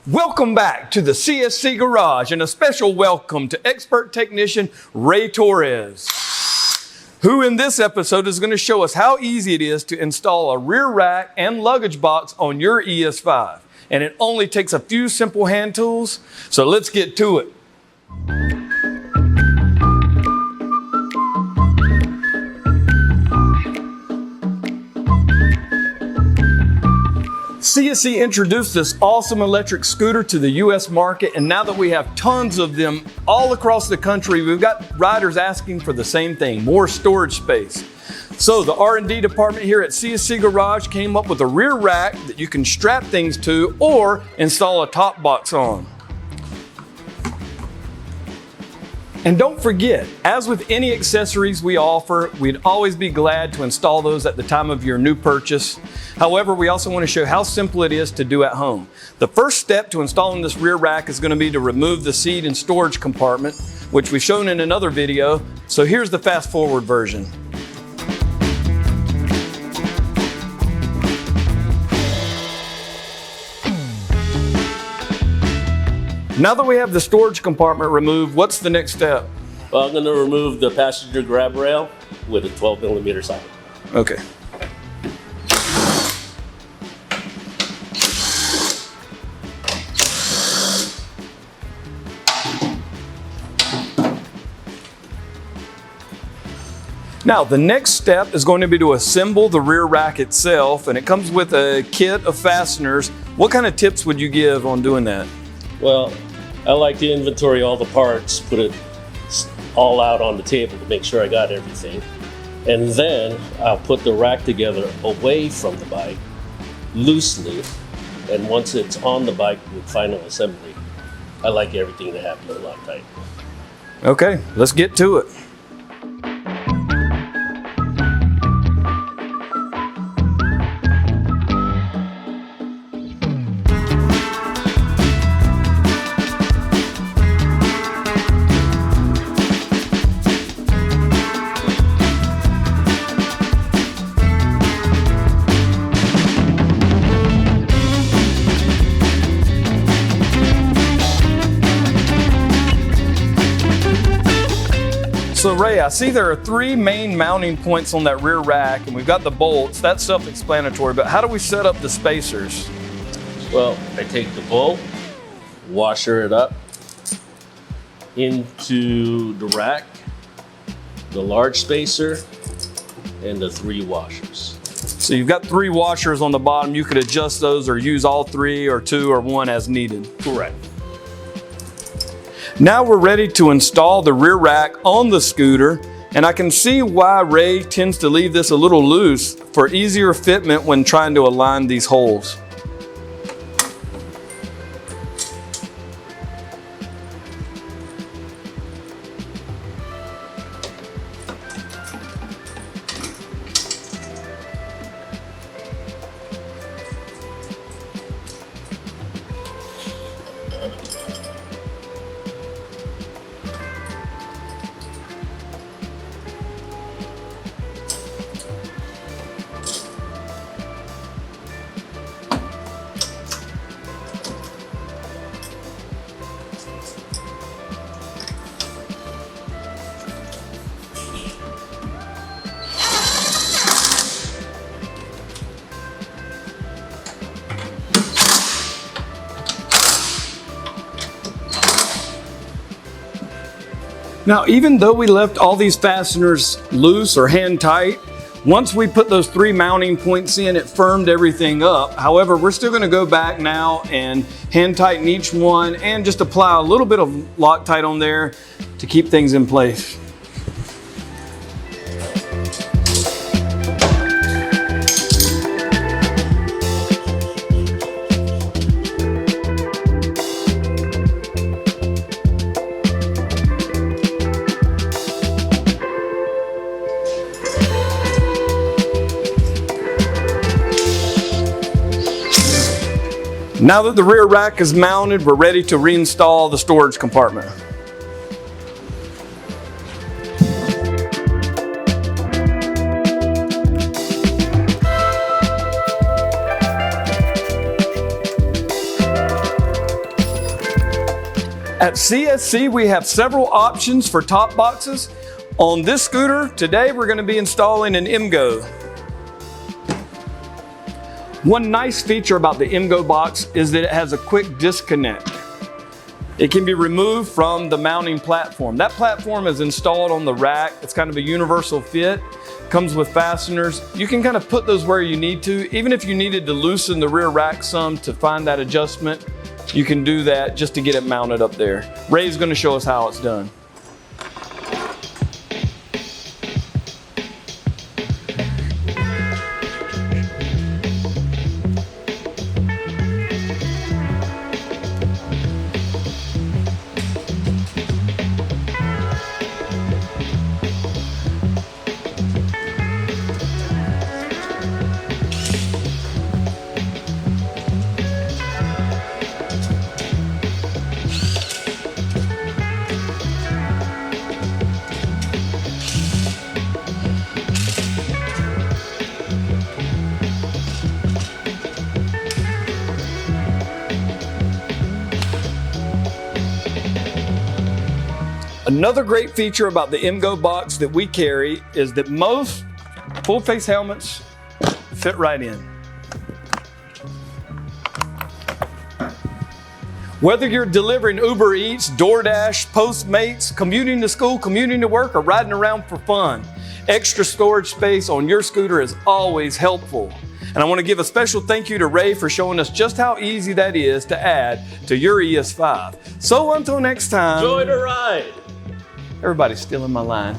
Welcome back to the CSC Garage and a special welcome to expert technician Ray Torres, who in this episode is going to show us how easy it is to install a rear rack and luggage box on your ES5. And it only takes a few simple hand tools, so let's get to it. CSC introduced this awesome electric scooter to the US market, and now that we have tons of them all across the country, we've got riders asking for the same thing, more storage space. So the R&D department here at CSC Garage came up with a rear rack that you can strap things to or install a top box on. And don't forget, as with any accessories we offer, we'd always be glad to install those at the time of your new purchase. However, we also want to show how simple it is to do at home. The first step to installing this rear rack is going to be to remove the seat and storage compartment, which we've shown in another video. So here's the fast forward version. Now that we have the storage compartment removed, what's the next step? Well, I'm going to remove the passenger grab rail with a 12mm socket. Okay. Now, the next step is going to be to assemble the rear rack itself, and it comes with a kit of fasteners. What kind of tips would you give on doing that? Well, I like to inventory all the parts, put it all out on the table to make sure I got everything. And then I'll put the rack together away from the bike, loosely. And once it's on the bike with final assembly, I like everything to happen a lot tight. Okay, let's get to it. So Ray, I see there are three main mounting points on that rear rack, and we've got the bolts. That's self-explanatory, but how do we set up the spacers? Well, I take the bolt, washer it up into the rack, the large spacer, and the three washers. So you've got three washers on the bottom. You could adjust those or use all three or two or one as needed. Correct. Now we're ready to install the rear rack on the scooter, and I can see why Ray tends to leave this a little loose for easier fitment when trying to align these holes. Now, even though we left all these fasteners loose or hand tight, once we put those three mounting points in, it firmed everything up. However, we're still gonna go back now and hand tighten each one and just apply a little bit of Loctite on there to keep things in place. Now that the rear rack is mounted, we're ready to reinstall the storage compartment. At CSC, we have several options for top boxes. On this scooter, today we're going to be installing an EMGO. One nice feature about the EMGO box is that it has a quick disconnect. It can be removed from the mounting platform. That platform is installed on the rack. It's kind of a universal fit, comes with fasteners. You can kind of put those where you need to. Even if you needed to loosen the rear rack some to find that adjustment, you can do that just to get it mounted up there. Ray's going to show us how it's done. Another great feature about the EMGO box that we carry is that most full face helmets fit right in. Whether you're delivering Uber Eats, DoorDash, Postmates, commuting to school, commuting to work, or riding around for fun, extra storage space on your scooter is always helpful. And I want to give a special thank you to Ray for showing us just how easy that is to add to your ES5. So until next time. Enjoy the ride. Everybody's stealing my line.